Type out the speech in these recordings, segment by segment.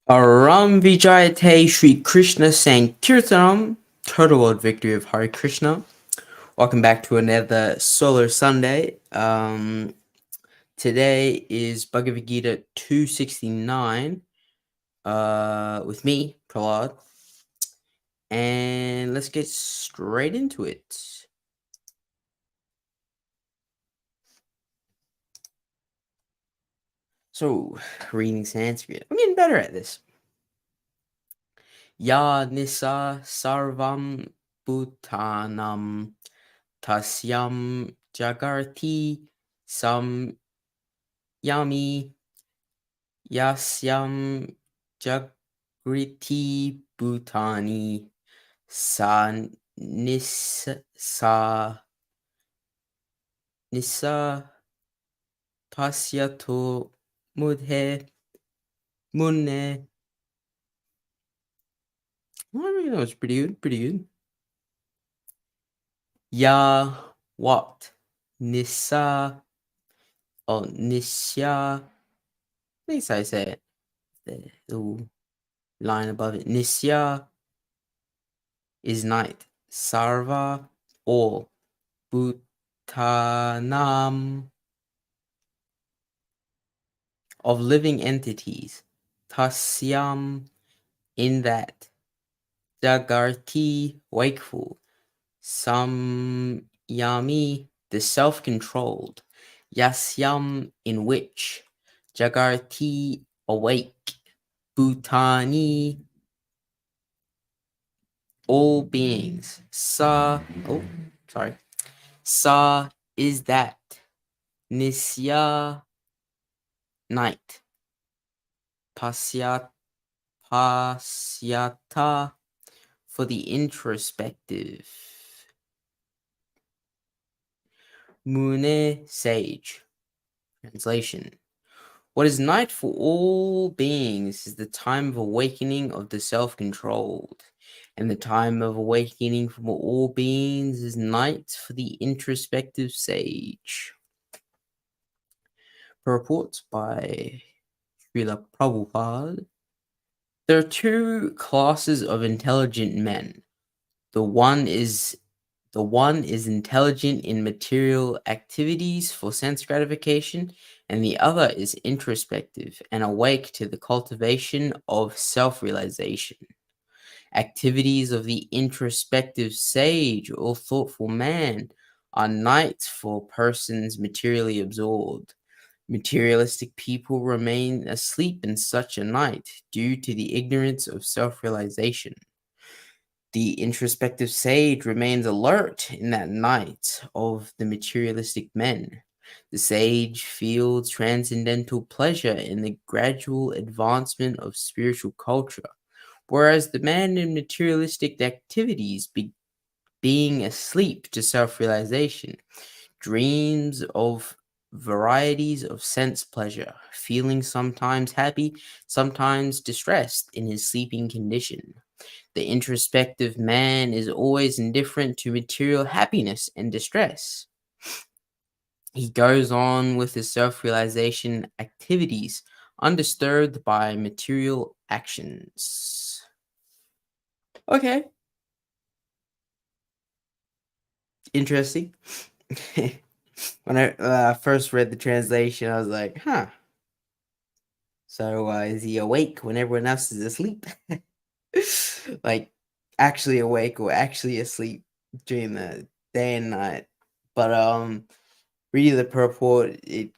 Aram Vijayate Shri Krishna Sankirtanam, Total World Victory of Hare Krishna. Welcome back to another Solar Sunday. Today is Bhagavad-gita 269 with me, Prahlad. And let's get straight into it. So, reading Sanskrit. I'm getting better at this. Niśā sarva-bhūtānāṁ tasyāṁ jāgarti saṁyamī yasyāṁ jāgrati bhūtāni niśā paśyato muneḥ. Well, I mean, that was pretty good. What? Niśā. Oh, niśā. At least I say it. The little line above it. Niśā is night. Sarva, all. Bhūtānām, of living entities. Tasyāṁ, in that. Jāgarti, wakeful. Saṁyamī, the self-controlled. Yasyāṁ, in which. Jāgarti, awake. Bhūtāni, all beings. Sa is that. Niśā, night. Paśyataḥ, for the introspective. Muneḥ, sage. Translation. What is night for all beings is the time of awakening of the self-controlled, and the time of awakening from all beings is night for the introspective sage. Purport by Srila Prabhupada. There are two classes of intelligent men. The one is intelligent in material activities for sense gratification, and the other is introspective and awake to the cultivation of self-realization. Activities of the introspective sage or thoughtful man are nights for persons materially absorbed. Materialistic people remain asleep in such a night due to the ignorance of self-realization. The introspective sage remains alert in that night of the materialistic men. The sage feels transcendental pleasure in the gradual advancement of spiritual culture, whereas the man in materialistic activities, being asleep to self-realization, dreams of varieties of sense pleasure, feeling sometimes happy, sometimes distressed in his sleeping condition. The introspective man is always indifferent to material happiness and distress. He goes on with his self-realization activities, undisturbed by material actions. Okay. Interesting. When I first read the translation, I was like, huh. So is he awake when everyone else is asleep? Like, actually awake or actually asleep during the day and night. But reading the purport, it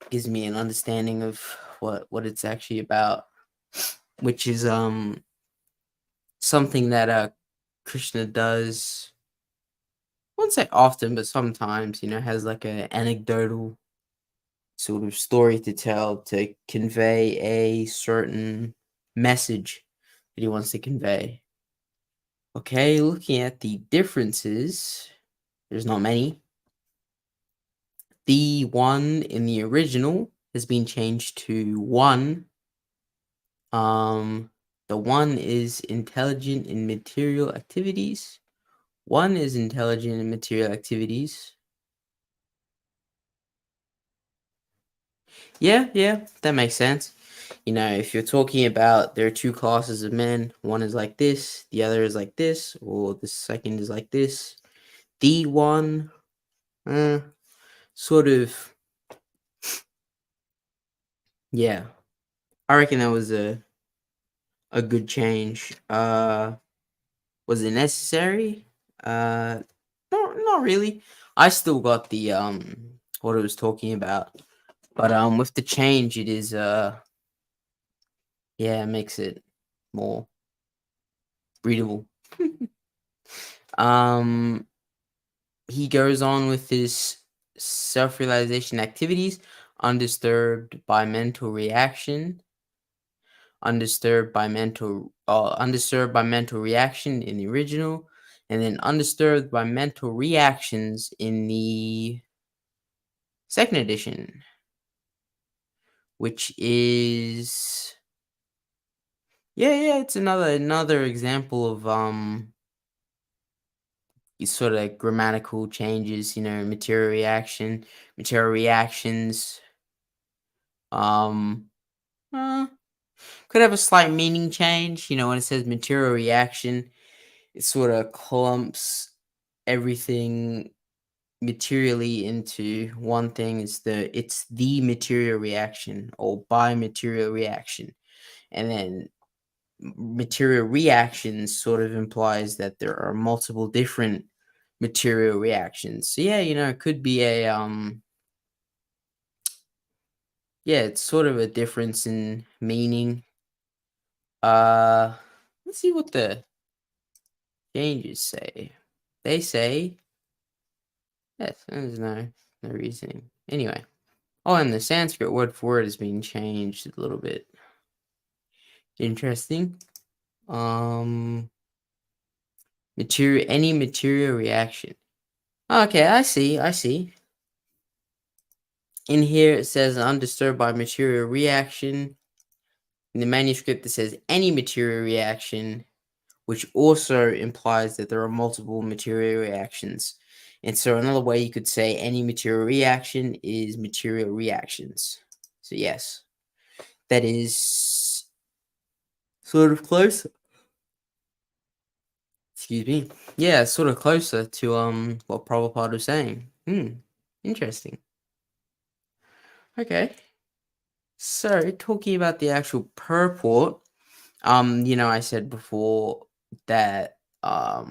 gives me an understanding of what it's actually about, which is something that Krishna does. I won't say often, but sometimes, has like an anecdotal sort of story to tell to convey a certain message that he wants to convey. Okay, looking at the differences, there's not many. The one in the original has been changed to one. The one is intelligent in material activities. One is intelligent in material activities. Yeah, that makes sense. if you're talking about there are two classes of men, one is like this, the other is like this, or the second is like this, the one, sort of, yeah. I reckon that was a good change. Was it necessary? Not really. I still got the what I was talking about, but with the change, it is yeah, it makes it more readable. um, he goes on with his self-realization activities, undisturbed by mental reaction, undisturbed by mental reaction in the original, and then undisturbed by mental reactions in the second edition, which is it's another example of these sort of grammatical changes, material reactions, um could have a slight meaning change, when it says material reaction, it sort of clumps everything materially into one thing. It's the material reaction or by material reaction, and then material reactions sort of implies that there are multiple different material reactions. So yeah, it could be a it's sort of a difference in meaning. Let's see what the changes say. They say yes, there's no reasoning. Anyway. Oh, and the Sanskrit word for it is being changed a little bit. Interesting. Any material reaction. Okay, I see. In here it says undisturbed by material reaction. In the manuscript it says any material reaction, which also implies that there are multiple material reactions. And so another way you could say any material reaction is material reactions. So yes, that is sort of close. Excuse me. Yeah, sort of closer to what Prabhupada was saying. Interesting. Okay. So talking about the actual purport, I said before that I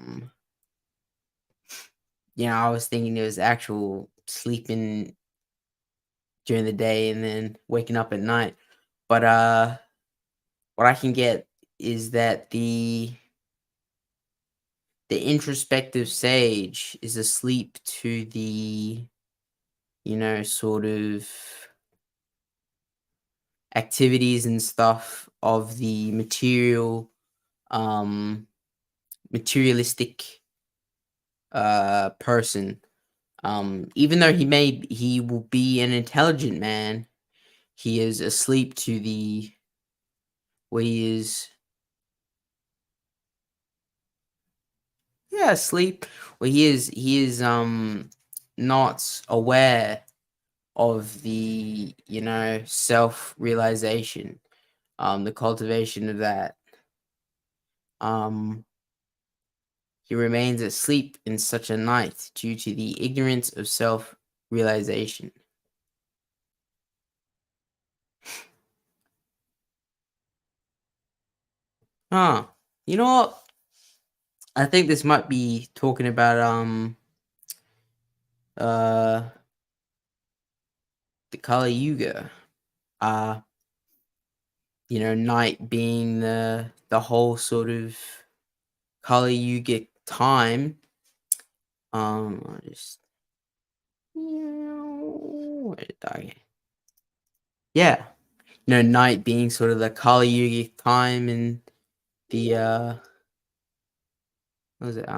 was thinking there was actual sleeping during the day and then waking up at night. But what I can get is that the introspective sage is asleep to the sort of activities and stuff of the materialistic person. Even though he will be an intelligent man, he is asleep to the what he is. Yeah, asleep. Well, he is not aware of the self-realization, the cultivation of that. He remains asleep in such a night due to the ignorance of self-realization. You know what? I think this might be talking about uh the Kali Yuga. Night being the whole sort of Kali Yuga time. I just where did I? Yeah, night being sort of the Kali Yuga time and the what was it?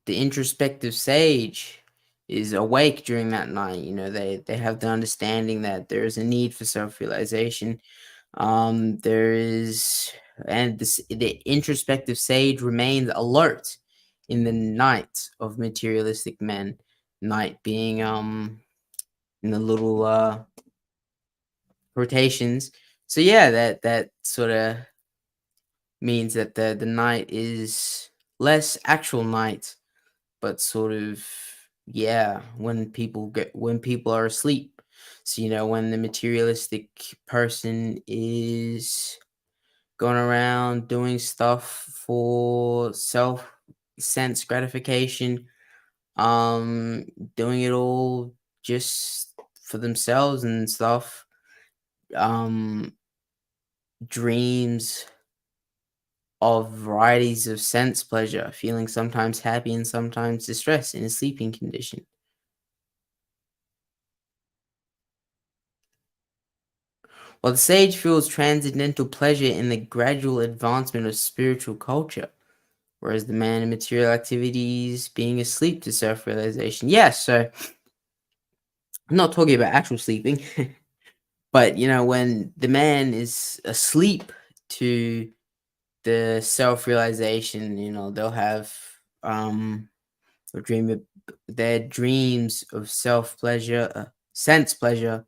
The introspective sage is awake during that night. They have the understanding that there is a need for self-realization. There is, and the introspective sage remains alert in the night of materialistic men. Night being in the little rotations. So yeah, that sort of means that the night is less actual night, but sort of, yeah, when people are asleep. So when the materialistic person is going around doing stuff for self sense gratification, um doing it all just for themselves and stuff, um dreams of varieties of sense pleasure, feeling sometimes happy and sometimes distressed in a sleeping condition. While the sage feels transcendental pleasure in the gradual advancement of spiritual culture, whereas the man in material activities being asleep to self-realization. Yes, so I'm not talking about actual sleeping, but when the man is asleep to the self-realization, they'll have or dream of their dreams of self-pleasure, sense pleasure,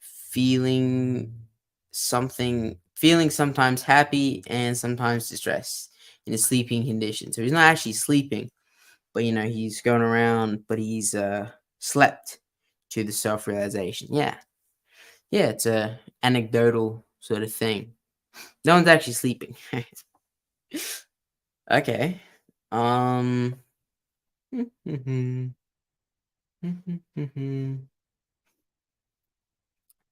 feeling feeling sometimes happy and sometimes distressed in a sleeping condition. So he's not actually sleeping, but he's going around, but he's slept to the self-realization. Yeah. Yeah, it's a anecdotal sort of thing. No one's actually sleeping. Okay. Um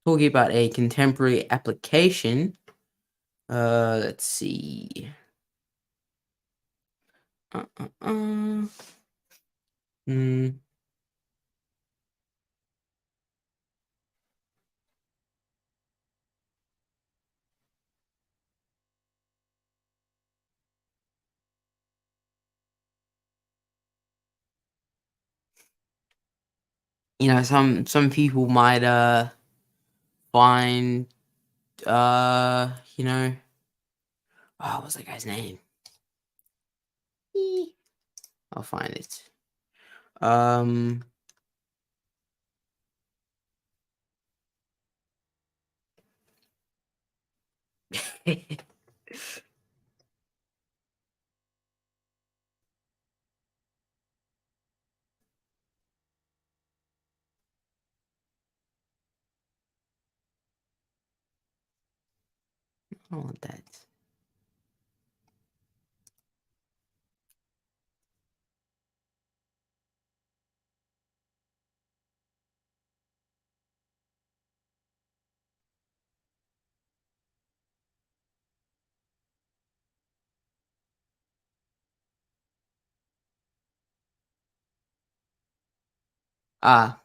talking about a contemporary application. Let's see. Uh, uh, uh. Mm, some people might find you know oh, what's that guy's name? Eee, I'll find it. Um I don't want that.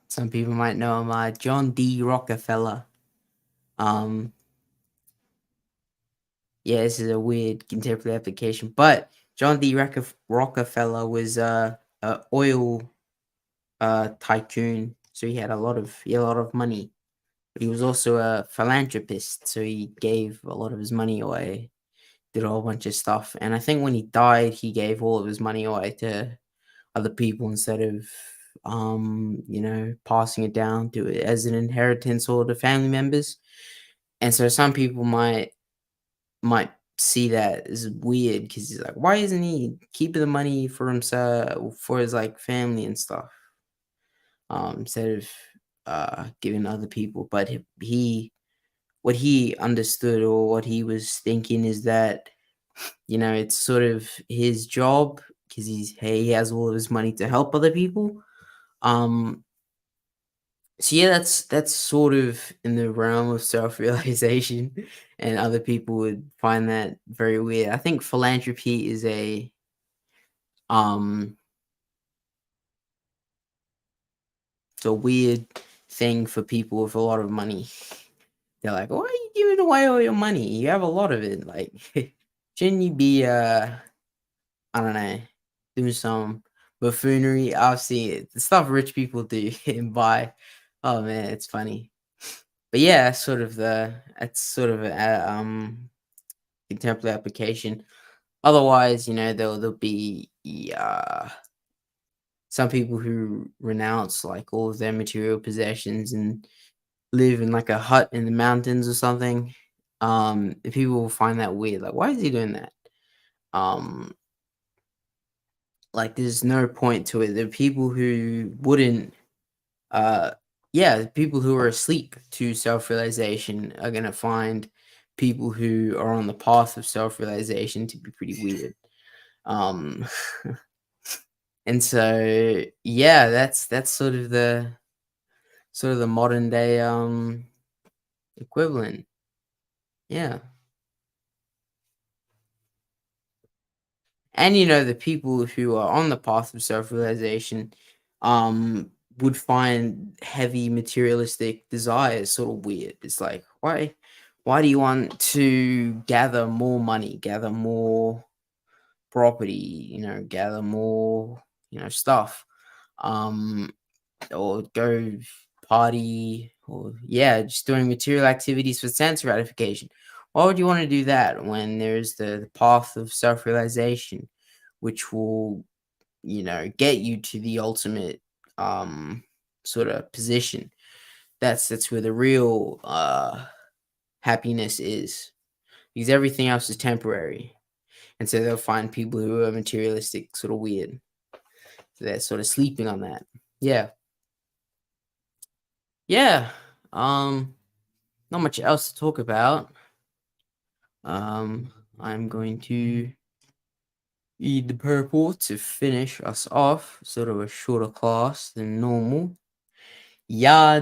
Some people might know him, John D. Rockefeller. Um, yeah, this is a weird contemporary application, but John D. Rockefeller was a oil tycoon, so he had a lot of money. But he was also a philanthropist, so he gave a lot of his money away, did a whole bunch of stuff, and I think when he died, he gave all of his money away to other people instead of passing it down to as an inheritance or to family members. And so some people might see that as weird because he's like, why isn't he keeping the money for himself, for his like family and stuff, instead of giving to other people? But he what he understood or what he was thinking is that it's sort of his job because he has all of his money to help other people. um so yeah, that's sort of in the realm of self-realization, and other people would find that very weird. I think philanthropy is um it's a weird thing for people with a lot of money. They're like, why are you giving away all your money? You have a lot of it. Like, shouldn't you be I don't know, doing some buffoonery? I've seen it. The stuff rich people do and buy. Oh man, it's funny. But yeah, that's sort of a contemporary application. Otherwise, there'll be some people who renounce like all of their material possessions and live in like a hut in the mountains or something. People will find that weird. Like, why is he doing that? Like, there's no point to it. There are people who wouldn't. Yeah, people who are asleep to self-realization are gonna find people who are on the path of self-realization to be pretty weird. Um, and so yeah, that's sort of the modern day equivalent. Yeah. And the people who are on the path of self-realization would find heavy materialistic desires sort of weird. It's like, why do you want to gather more money, gather more property, gather more, stuff? Um or go party, or just doing material activities for sense gratification. Why would you want to do that when there's the path of self-realization, which will, get you to the ultimate sort of position? That's where the real happiness is, because everything else is temporary. And so they'll find people who are materialistic sort of weird. So they're sort of sleeping on that. Yeah. Yeah. Um, Not much else to talk about. I'm going to read the purport to finish us off. Sort of a shorter class than normal. Ya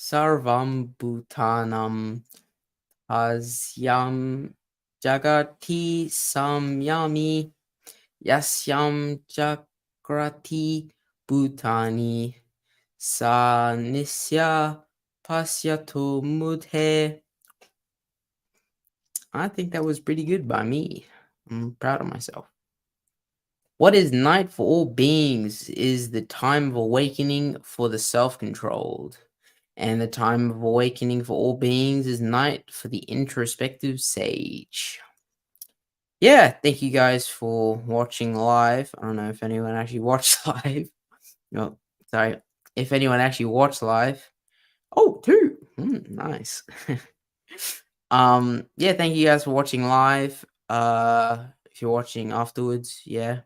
sarva-bhūtānāṁ tasyāṁ jāgarti saṁyamī yasyāṁ jāgrati bhūtāni niśā paśyato muneḥ. I think that was pretty good by me. I'm proud of myself. What is night for all beings is the time of awakening for the self-controlled. And the time of awakening for all beings is night for the introspective sage. Yeah, thank you guys for watching live. I don't know if anyone actually watched live. No, sorry. If anyone actually watched live. Oh, two. Nice. Yeah, thank you guys for watching live. If you're watching afterwards, yeah,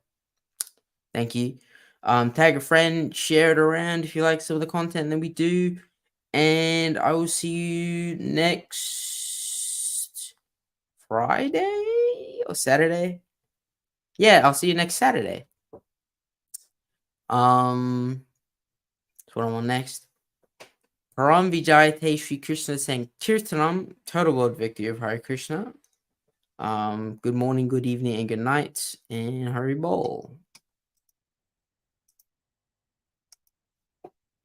thank you. Tag a friend, share it around if you like some of the content that we do, and I will see you next Friday or Saturday. Yeah, I'll see you next Saturday. That's what I'm on next. Param Vijayate Shri Krishna Sankirtanam, total world victory of Hare Krishna. Good morning, good evening, and good night, and Hari Bol.